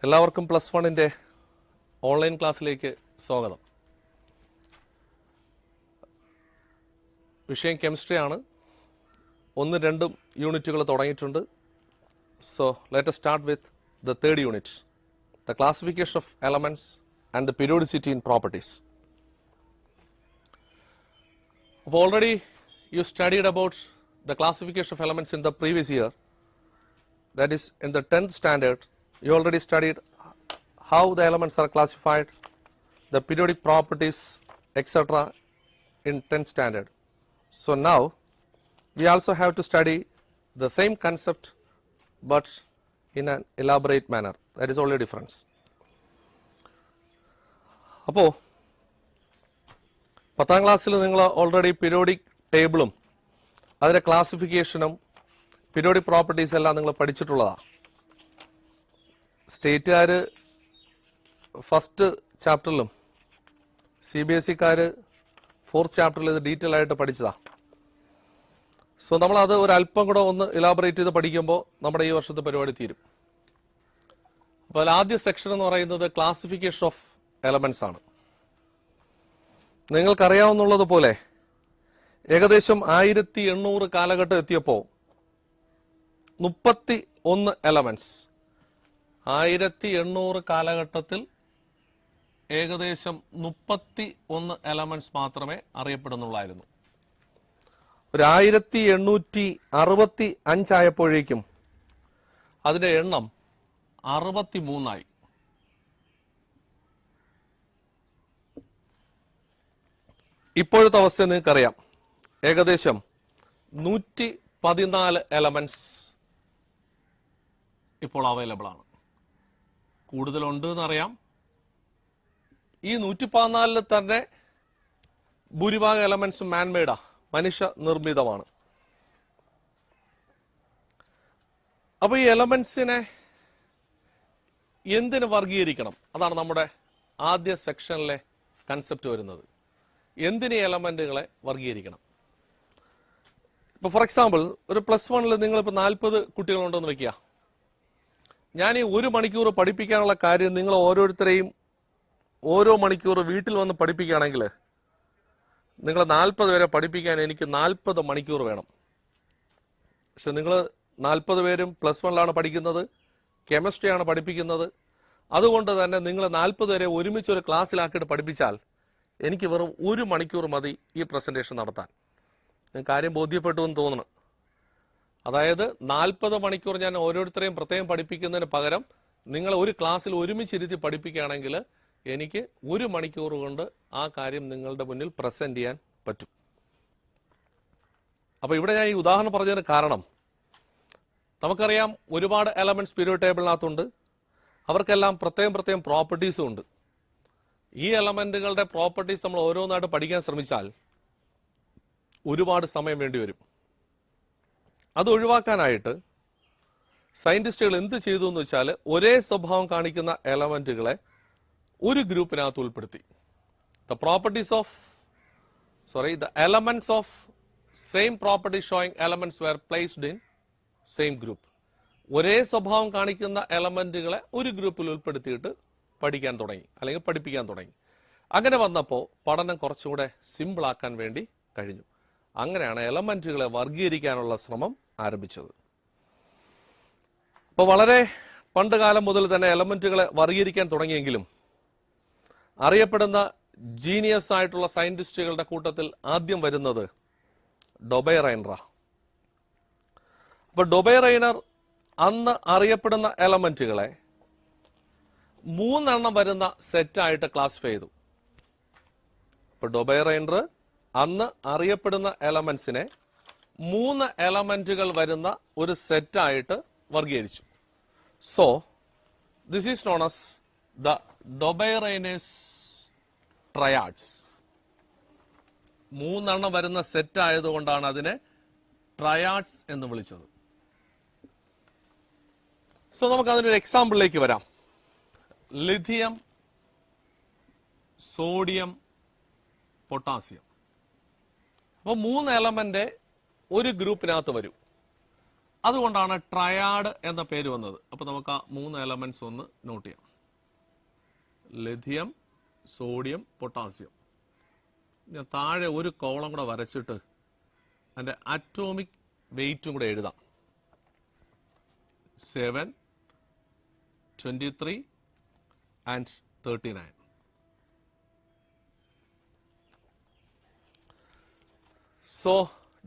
എല്ലാവർക്കും +1 ഓൺലൈൻ ക്ലാസ്സിലേക്ക് സ്വാഗതം. വിഷയം കെമിസ്ട്രി ആണ്. 1-2 യൂണിറ്റുകൾ തുടങ്ങിയിട്ടുണ്ട്. So let us start with the third unit, the classification of elements and the periodicity in properties. Already you studied about the classification of elements in the previous year, that is in the 10th standard. You already studied how the elements are classified, the periodic properties, etc. in 10th standard. So now we also have to study the same concept but in an elaborate manner. That is only difference. അപ്പോൾ 10th ക്ലാസ്സിൽ നിങ്ങൾ already periodic ടേബിളും അതിന്റെ ക്ലാസിഫിക്കേഷനും periodic properties എല്ലാം നിങ്ങൾ പഠിച്ചിട്ടുള്ളതാണ്. സ്റ്റേറ്റുകാർ first ചാപ്റ്ററിലും CBSE-കാര് 4th ചാപ്റ്ററിൽ ഇത് detail ആയിട്ട് പഠിച്ചതാണ്. സോ നമ്മളത് ഒരു അല്പം കൂടെ ഒന്ന് ഇലാബറേറ്റ് ചെയ്ത് പഠിക്കുമ്പോൾ നമ്മുടെ ഈ വർഷത്തെ പരിപാടി തീരും. അപ്പോൾ ആദ്യ സെക്ഷൻ എന്ന് പറയുന്നത് ക്ലാസിഫിക്കേഷൻ ഓഫ് എലമെന്റ്സ് ആണ്. നിങ്ങൾക്കറിയാവുന്നതുപോലെ ഏകദേശം 1800 കാലഘട്ടം എത്തിയപ്പോൾ 31 എലമെന്റ്സ് 1800 കാലഘട്ടത്തിൽ ഏകദേശം 31 എലമെന്റ്സ് മാത്രമേ അറിയപ്പെടുന്നുള്ളായിരുന്നു. ഒരു 1865 ആയപ്പോഴേക്കും അതിന്റെ എണ്ണം 63 ഇപ്പോഴത്തെ അവസ്ഥ നിങ്ങൾക്കറിയാം. ഏകദേശം 114 എലമെന്റ്സ് ഇപ്പോൾ അവൈലബിൾ ആണ്. കൂടുതലുണ്ട് എന്നറിയാം. ഈ 114 തന്നെ ഭൂരിഭാഗം എലമെന്റ്സും മാൻമെയ്ഡാ, മനുഷ്യ നിർമ്മിതമാണ്. അപ്പൊ ഈ എലമെന്റ്സിനെ എന്തിന് വർഗീകരിക്കണം? അതാണ് നമ്മുടെ ആദ്യ സെക്ഷനിലെ കൺസെപ്റ്റ് വരുന്നത്. എന്തിന് എലമെന്റുകളെ വർഗീകരിക്കണം? ഇപ്പൊ ഫോർ എക്സാമ്പിൾ ഒരു +1 നിങ്ങളിപ്പോ 40 കുട്ടികളുണ്ടെന്ന് വെക്കുക. ഞാൻ ഈ 1 മണിക്കൂർ പഠിപ്പിക്കാനുള്ള കാര്യം നിങ്ങൾ ഓരോരുത്തരെയും ഓരോ മണിക്കൂർ വീട്ടിൽ വന്ന് പഠിപ്പിക്കുകയാണെങ്കിൽ നിങ്ങൾ 40 പേരെ പഠിപ്പിക്കാൻ എനിക്ക് 40 മണിക്കൂർ വേണം. പക്ഷെ നിങ്ങൾ 40 പേരും +1 പഠിക്കുന്നത്, കെമിസ്ട്രിയാണ് പഠിപ്പിക്കുന്നത്. അതുകൊണ്ട് തന്നെ നിങ്ങൾ 40 പേരെ ഒരുമിച്ച് ഒരു ക്ലാസ്സിലാക്കിയിട്ട് പഠിപ്പിച്ചാൽ എനിക്ക് വെറും 1 മണിക്കൂർ മതി ഈ പ്രസന്റേഷൻ നടത്താൻ. കാര്യം ബോധ്യപ്പെട്ടു എന്ന് തോന്നുന്നു. അതായത് 40 മണിക്കൂർ ഞാൻ ഓരോരുത്തരെയും പ്രത്യേകം പഠിപ്പിക്കുന്നതിന് പകരം നിങ്ങൾ ഒരു ക്ലാസ്സിൽ ഒരുമിച്ചിരുത്തി പഠിപ്പിക്കുകയാണെങ്കിൽ എനിക്ക് 1 മണിക്കൂർ കൊണ്ട് ആ കാര്യം നിങ്ങളുടെ മുന്നിൽ പ്രസന്റ് ചെയ്യാൻ പറ്റും. അപ്പൊ ഇവിടെ ഞാൻ ഈ ഉദാഹരണം പറഞ്ഞതിന് കാരണം നമുക്കറിയാം ഒരുപാട് എലമെന്റ്സ് പീരിയോഡിക് ടേബിളിനകത്തുണ്ട്. അവർക്കെല്ലാം പ്രത്യേകം പ്രോപ്പർട്ടീസും ഉണ്ട്. ഈ എലമെന്റുകളുടെ പ്രോപ്പർട്ടീസ് നമ്മൾ ഓരോന്നായിട്ട് പഠിക്കാൻ ശ്രമിച്ചാൽ ഒരുപാട് സമയം വേണ്ടി വരും. അത് ഒഴിവാക്കാനായിട്ട് സയന്റിസ്റ്റുകൾ എന്ത് ചെയ്തു എന്ന് വെച്ചാൽ ഒരേ സ്വഭാവം കാണിക്കുന്ന എലമെന്റുകളെ ഒരു ഗ്രൂപ്പിനകത്ത് ഉൾപ്പെടുത്തി. The elements of same property showing elements were placed in same group. ഒരേ സ്വഭാവം കാണിക്കുന്ന എലമെന്റുകളെ ഒരു ഗ്രൂപ്പിൽ ഉൾപ്പെടുത്തിയിട്ട് പഠിക്കാൻ തുടങ്ങി, അല്ലെങ്കിൽ പഠിപ്പിക്കാൻ തുടങ്ങി. അങ്ങനെ വന്നപ്പോൾ പഠനം കുറച്ചുകൂടെ സിമ്പിൾ ആക്കാൻ വേണ്ടി കഴിഞ്ഞു. അങ്ങനെയാണ് എലമെന്റുകളെ വർഗീകരിക്കാനുള്ള ശ്രമം ആരംഭിച്ചത്. അപ്പോൾ വളരെ പണ്ട് കാലം മുതൽ തന്നെ എലമെന്റുകളെ വർഗീകരിക്കാൻ തുടങ്ങിയെങ്കിലും അറിയപ്പെടുന്ന ജീനിയസ് ആയിട്ടുള്ള സയന്റിസ്റ്റുകളുടെ കൂട്ടത്തിൽ ആദ്യം വരുന്നത് ഡൊബൈ റൈനർ. അപ്പൊ ഡൊബൈ റൈനർ അന്ന് അറിയപ്പെടുന്ന എലമെന്റുകളെ 3 എണ്ണം വരുന്ന സെറ്റായിട്ട് ക്ലാസിഫൈ ചെയ്തു. അപ്പൊ ഡൊബൈ റൈനർ അന്ന് അറിയപ്പെടുന്ന എലമെന്റ്സിനെ 3 എലമെന്റുകൾ വരുന്ന ഒരു സെറ്റായിട്ട് വർഗീകരിച്ചു. So this is known as the Dobberein's triads. 3 എണ്ണം വരുന്ന സെറ്റ് ആയതുകൊണ്ടാണ് അതിനെ ട്രയാഡ്സ് എന്ന് വിളിച്ചത്. സോ നമുക്ക് അതിനൊരു എക്സാമ്പിളിലേക്ക് വരാം. Lithium, sodium, potassium. അപ്പോൾ 3 എലമെന്റ് ഒരു ഗ്രൂപ്പിനകത്ത് വരും. അതുകൊണ്ടാണ് ട്രയാഡ് എന്ന പേര് വന്നത്. അപ്പോൾ നമുക്ക് ആ 3 എലമെന്റ്സ് ഒന്ന് നോട്ട് ചെയ്യാം. Lithium, sodium, potassium. ഞാൻ താഴെ ഒരു കോളം കൂടെ വരച്ചിട്ട് അതിന്റെ അറ്റോമിക് വെയിറ്റും കൂടെ എഴുതാം. 7, 23 and 39. So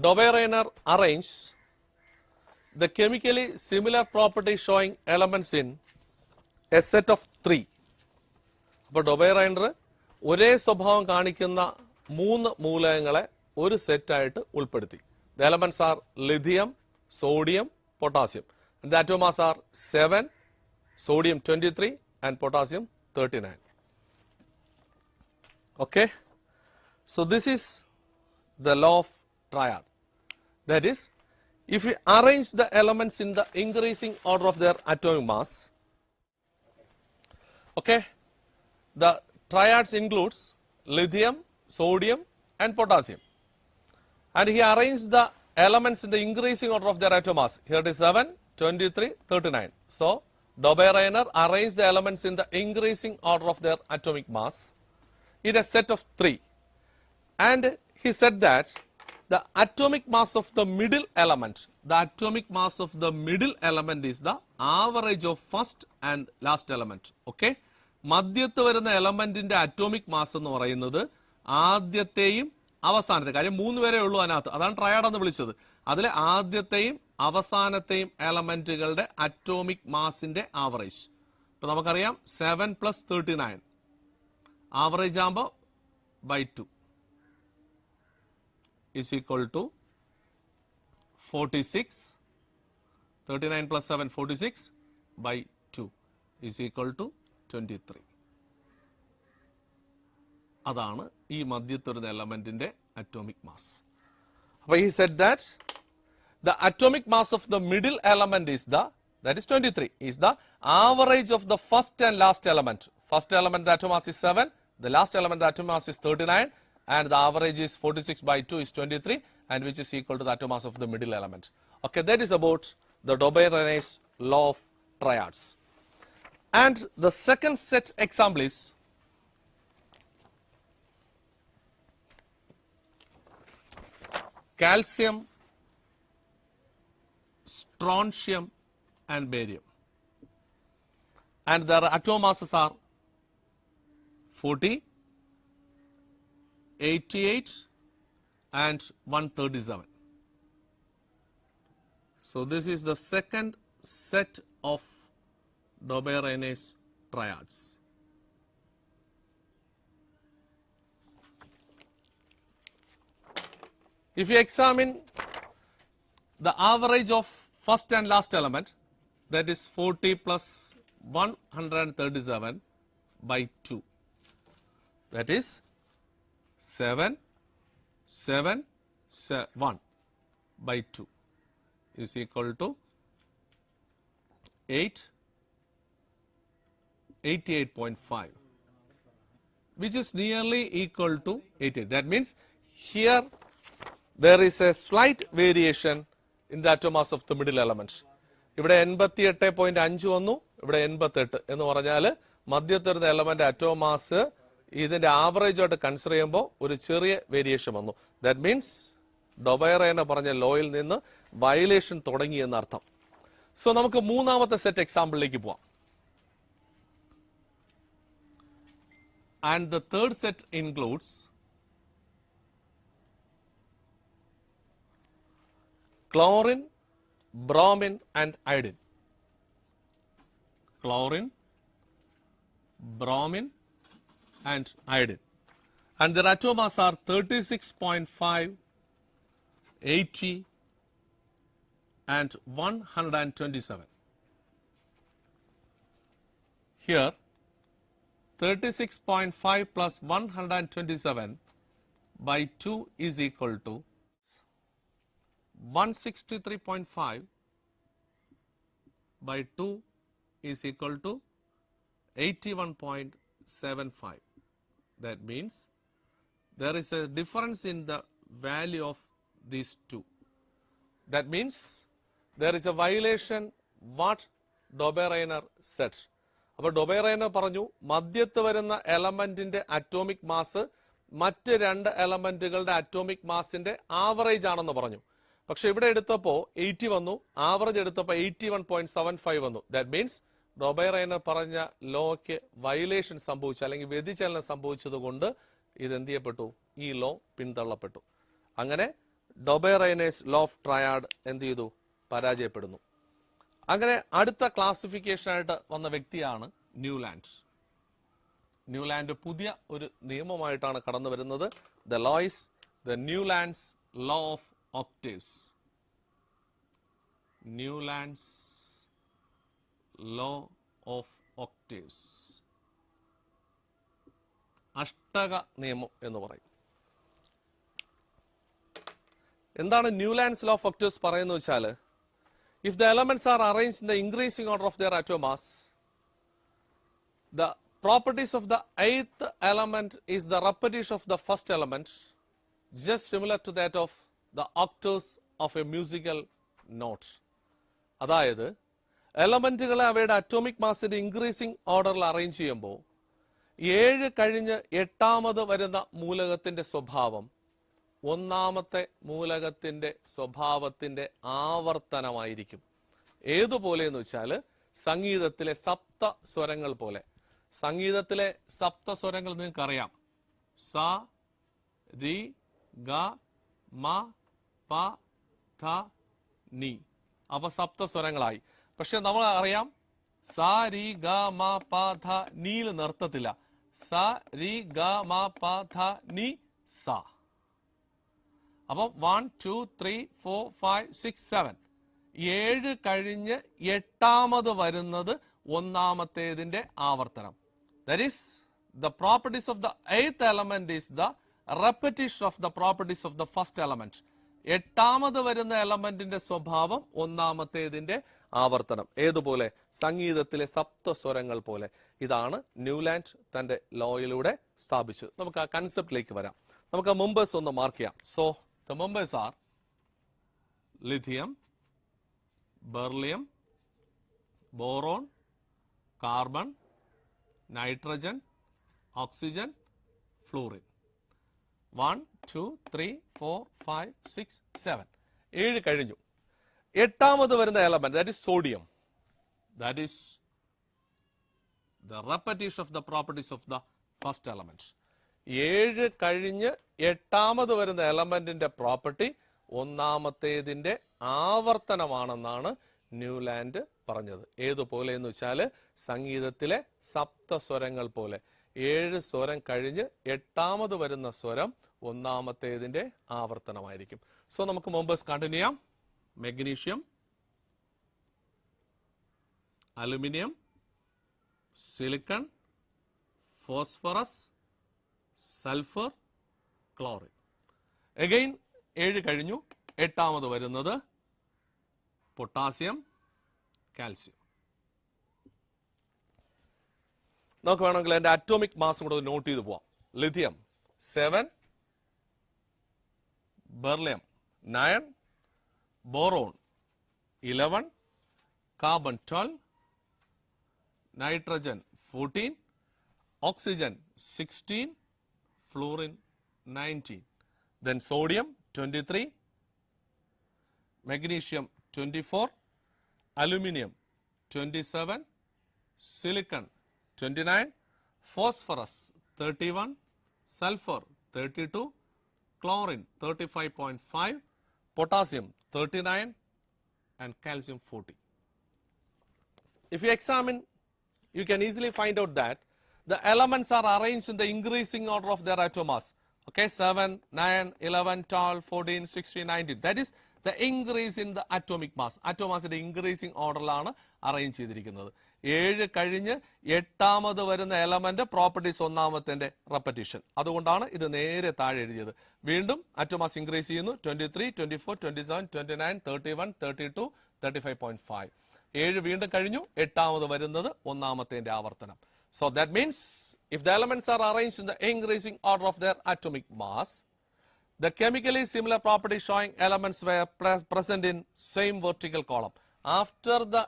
Dobereiner arranged the chemically similar properties showing elements in a set of 3. അപ്പോൾ ഡൊബെറൈനർ ഒരേ സ്വഭാവം കാണിക്കുന്ന 3 മൂലകങ്ങളെ ഒരു സെറ്റായിട്ട് ഉൾപ്പെടുത്തി. The elements are lithium, sodium, potassium. And the atom mass are 7, sodium 23 and potassium 39. Okay. So this is the law of triad. That is, if we arrange the elements in the increasing order of their atomic mass, okay, the triads includes lithium, sodium and potassium. And he arranged the elements in the increasing order of their atom mass. Here it is 7, 23, 39. So Dobereiner arranged the elements in the increasing order of their atomic mass in a set of 3. And he said that the atomic mass of the middle element is the average of first and last element. Okay? മധ്യത്ത് വരുന്ന എലമെന്റിന്റെ atomic mass എന്ന് പറയുന്നത് ആദ്യത്തെയും അവസാനത്തെ, കാര്യം 3 പേരേ ഉള്ളൂ അതിനകത്ത്, അതാണ് ട്രയാഡ് എന്ന് വിളിച്ചത്. അതിലെ ആദ്യത്തെയും അവസാനത്തെയും എലമെന്റുകളുടെ അറ്റോമിക് മാസിന്റെ ആവറേജ്. ഇപ്പൊ നമുക്കറിയാം 7 + 39 ആവറേജ് ആകുമ്പോൾ by 2 is equal to 46. 39 + 7 46 by 2 is equal to 23. അതാണ് ഈ മധ്യത്ത് വരുന്ന എലമെന്റിന്റെ അറ്റോമിക് മാസ്. അപ്പോൾ he said that the atomic mass of the middle element is that is 23, is the average of the first and last element. First element the atom mass is 7, the last element the atom mass is 39, and the average is 46 by 2 is 23, and which is equal to the atom mass of the middle element. Okay, that is about the Dobereiner's law of triads. And the second set example is calcium, strontium and barium. And their atom masses are 40, 88 and 137. So this is the second set of Dobereiner's triads. If you examine the average of first and last element, that is 40 plus 137 by 2, that is 7, 7, 1 by 2 is equal to 88.5, which is nearly equal to 88. That means here there is a slight variation in the atom mass of the middle elements. ഇവിടെ 88.5 വന്നു, ഇവിടെ 88 എന്ന് പറഞ്ഞാൽ മധ്യത്തിൽ വരുന്ന element atom mass ഇതിന്റെ average ആയിട്ട് consider ചെയ്യുമ്പോൾ ഒരു ചെറിയ വേരിയേഷൻ വന്നു. ദാറ്റ് മീൻസ് ഡൊബെറൈനർ പറഞ്ഞ ലോയിൽ നിന്ന് വയലേഷൻ തുടങ്ങി എന്നർത്ഥം. സോ നമുക്ക് മൂന്നാമത്തെ സെറ്റ് എക്സാമ്പിളിലേക്ക് പോവാം. And the third set includes chlorine, bromine and iodine. Chlorine, bromine and iodine. And their atom mass are 36.5, 80 and 127. Here 36.5 plus 127 by 2 is equal to 163.5 by 2 is equal to 81.75. That means there is a difference in the value of these two. That means there is a violation what Dobereiner said. അപ്പോൾ ഡൊബൈറൈനർ പറഞ്ഞു മധ്യത്ത് വരുന്ന എലമെന്റിന്റെ atomic mass മറ്റ് രണ്ട് എലമെന്റുകളുടെ atomic മാസിന്റെ average ആണെന്ന് പറഞ്ഞു. പക്ഷെ ഇവിടെ എടുത്തപ്പോൾ 80 വന്നു, ആവറേജ് എടുത്തപ്പോൾ 81.75 വന്നു. ദാറ്റ് മീൻസ് ഡൊബൈറൈനർ പറഞ്ഞ ലോയ്ക്ക് വയലേഷൻ സംഭവിച്ചു അല്ലെങ്കിൽ വ്യതിചലനം സംഭവിച്ചത് കൊണ്ട് ഇത് എന്ത് ചെയ്യപ്പെട്ടു? ഈ ലോ പിന്തള്ളപ്പെട്ടു. അങ്ങനെ ഡൊബൈറൈനേഴ്സ് ലോ ഓഫ് ട്രയാഡ് എന്ത് ചെയ്തു? പരാജയപ്പെടുന്നു. അങ്ങനെ അടുത്ത ക്ലാസിഫിക്കേഷൻ ആയിട്ട് വന്ന വ്യക്തിയാണ് ന്യൂലാൻഡ്. ന്യൂലാൻഡ് പുതിയ ഒരു നിയമമായിട്ടാണ് കടന്നു വരുന്നത്. The law is the Newlands law of octaves. Newland's law of octaves. അഷ്ടക നിയമം എന്ന് പറയും. എന്താണ് ന്യൂലാൻഡ്സ് ലോ ഓഫ് ഒക്ടേവ്സ് പറയുന്നത് വെച്ചാൽ, if the elements are arranged in the increasing order of their atom mass, the properties of the eighth element is the repetition of the first element, just similar to that of the octaves of a musical note. അതായത് എലമെന്റുകളെ അവയുടെ atomic മാസിന്റെ increasing ഓർഡറിൽ arrange ചെയ്യുമ്പോൾ 7 കഴിഞ്ഞ് 8ാമത് വരുന്ന മൂലകത്തിന്റെ സ്വഭാവം ഒന്നാമത്തെ മൂലകത്തിന്റെ സ്വഭാവത്തിന്റെ ആവർത്തനമായിരിക്കും. ഏതുപോലെ എന്ന് വെച്ചാൽ സംഗീതത്തിലെ സപ്ത സ്വരങ്ങൾ പോലെ. സംഗീതത്തിലെ സപ്ത സ്വരങ്ങൾ നിങ്ങൾക്കറിയാം. സ, രി, ഗ, മ, പ, ധ, നി. അപ്പൊ സപ്തസ്വരങ്ങളായി. പക്ഷെ നമ്മൾ അറിയാം സ, രി, ഗ, മ, പ, ധ, നീയിൽ നിർത്തത്തില്ല. സ, രി, ഗ, മ, പ, ധ, നി, സ. അപ്പം 1, 2, 3, 4, 5, 6, 7. 7 കഴിഞ്ഞ് 8ാമത് വരുന്നത് ഒന്നാമത്തേതിന്റെ ആവർത്തനം. That is the properties of the 8th element is the repetition of the properties of the first element. 8ാമത് വരുന്ന എലമെന്റിന്റെ സ്വഭാവം ഒന്നാമത്തേതിന്റെ ആവർത്തനം. ഏതുപോലെ? സംഗീതത്തിലെ സപ്തസ്വരങ്ങൾ പോലെ. ഇതാണ് ന്യൂലാൻഡ് തന്റെ ലോയിലൂടെ സ്ഥാപിച്ചത്. നമുക്ക് ആ കൺസെപ്റ്റിലേക്ക് വരാം. നമുക്ക് ആ മെമ്പേഴ്സ് ഒന്ന് മാർക്ക് ചെയ്യാം. So the members are lithium, beryllium, boron, carbon, nitrogen, oxygen, fluorine. 1, 2, 3, 4, 5, 6, 7. 7 കഴിഞ്ഞു. 8ാമത് വരുന്ന element that is sodium. That is the repetition of the properties of the first element. 7 കഴിഞ്ഞ് 8ാമത് വരുന്ന എലമെന്റിന്റെ പ്രോപ്പർട്ടി ഒന്നാമത്തേതിന്റെ ആവർത്തനമാണെന്നാണ് ന്യൂലാൻഡ് പറഞ്ഞത്. ഏതുപോലെ എന്ന് വെച്ചാൽ സംഗീതത്തിലെ സപ്തസ്വരങ്ങൾ പോലെ. 7 സ്വരം കഴിഞ്ഞ് 8ാമത് വരുന്ന സ്വരം ഒന്നാമത്തേതിന്റെ ആവർത്തനമായിരിക്കും. സോ നമുക്ക് മെമ്പേഴ്സ് കണ്ടിന്യൂ ചെയ്യാം. Magnesium, aluminium, silicon, phosphorus, sulphur, chlorine. Again 7 കഴിഞ്ഞു. 8ാമത് വരുന്നത് പൊട്ടാസ്യം, കാൽസ്യം. നമുക്ക് വേണമെങ്കിൽ അതിന്റെ അറ്റോമിക് മാസ് കൂടെ നോട്ട് ചെയ്ത് പോവാം. Lithium 7, beryllium 9, boron 11, carbon 12, nitrogen 14, oxygen 16, fluorine 19. Then sodium 23, magnesium 24, aluminium 27, silicon 29, phosphorus 31, sulfur 32, chlorine 35.5, potassium 39, and calcium 40. If you examine, you can easily find out that the elements are arranged in the increasing order of their atom mass. Okay, 7, 9, 11, 12, 14, 16, 19. That is the increase in the atomic mass. Atom mass in increasing order ലാണ് arrange ചെയ്തിരിക്കുന്നത്. 7 കഴിഞ്ഞ് 8ാമത് വരുന്ന element properties ഒന്നാമത്തിന്റെ repetition. അതുകൊണ്ടാണ് ഇത് നേരെ താഴെ എഴുതിയത്. വീണ്ടും atom mass ഇൻക്രീസ് ചെയ്യുന്നു. 23, 24, 27, 29, 31, 32, 35.5. 7 വീണ്ടും കഴിഞ്ഞു. 8ാമത് വരുന്നത് ഒന്നാമത്തിന്റെ ആവർത്തനം. So that means if the elements are arranged in the increasing order of their atomic mass, The chemically similar properties showing elements were present in same vertical column. After the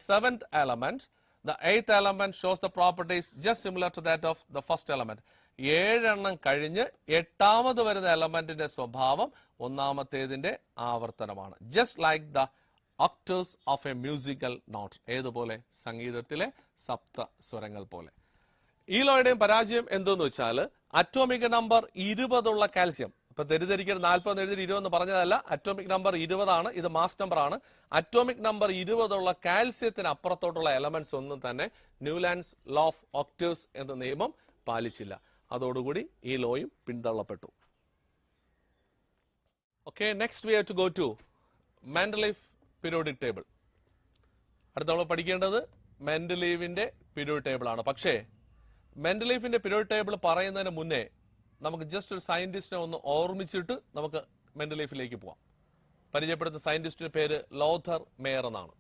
seventh element, the eighth element shows the properties just similar to that of the first element. 7 എണ്ണം കഴിഞ്ഞ് എട്ടാമത് വരുന്ന എലമെന്റിന്റെ സ്വഭാവം ഒന്നാമത്തേതിന്റെ ആവർത്തനമാണ്. Just like the octaves of a musical note. ഏതുപോലെ? സംഗീതത്തിലെ സപ്ത സ്വരങ്ങൾ പോലെ. ഈലോയുടെയും പരാജയം എന്തെന്ന് വെച്ചാൽ അറ്റോമിക് നമ്പർ 20 ഉള്ള കാൽസ്യം, ഇപ്പൊ തെറ്റിദ്ധരിക്കരുത്, 40 എഴുതി 20 എന്ന് പറഞ്ഞതല്ല, അറ്റോമിക് നമ്പർ 20 ആണ്, ഇത് മാസ് നമ്പർ ആണ്. അറ്റോമിക് നമ്പർ 20 ഉള്ള കാൽസ്യത്തിന് അപ്പുറത്തോട്ടുള്ള എലമെന്റ്സ് ഒന്നും തന്നെ ന്യൂലാൻഡ്സ് ലോ ഓഫ് ഒക്ടേവ്സ് എന്ന നിയമം പാലിച്ചില്ല. അതോടുകൂടി ഈ ലോയും പിന്തള്ളപ്പെട്ടു. Okay, next we have to go to Mendeleev periodic table. അടുത്ത നമ്മൾ പഠിക്കേണ്ടത് മെൻഡലീവിന്റെ പീരിയോഡിക് ടേബിൾ ആണ്. പക്ഷേ മെൻഡലീഫിന്റെ പീരിയോഡിക് ടേബിൾ പറയുന്നതിന് മുന്നേ നമുക്ക് ജസ്റ്റ് ഒരു സയന്റിസ്റ്റിനെ ഒന്ന് ഓർമ്മിച്ചിട്ട് നമുക്ക് മെൻഡലീഫിലേക്ക് പോവാം. പരിചയപ്പെടുത്തുന്ന സയന്റിസ്റ്റിന്റെ പേര് ലോഥർ മേയർ എന്നാണ്.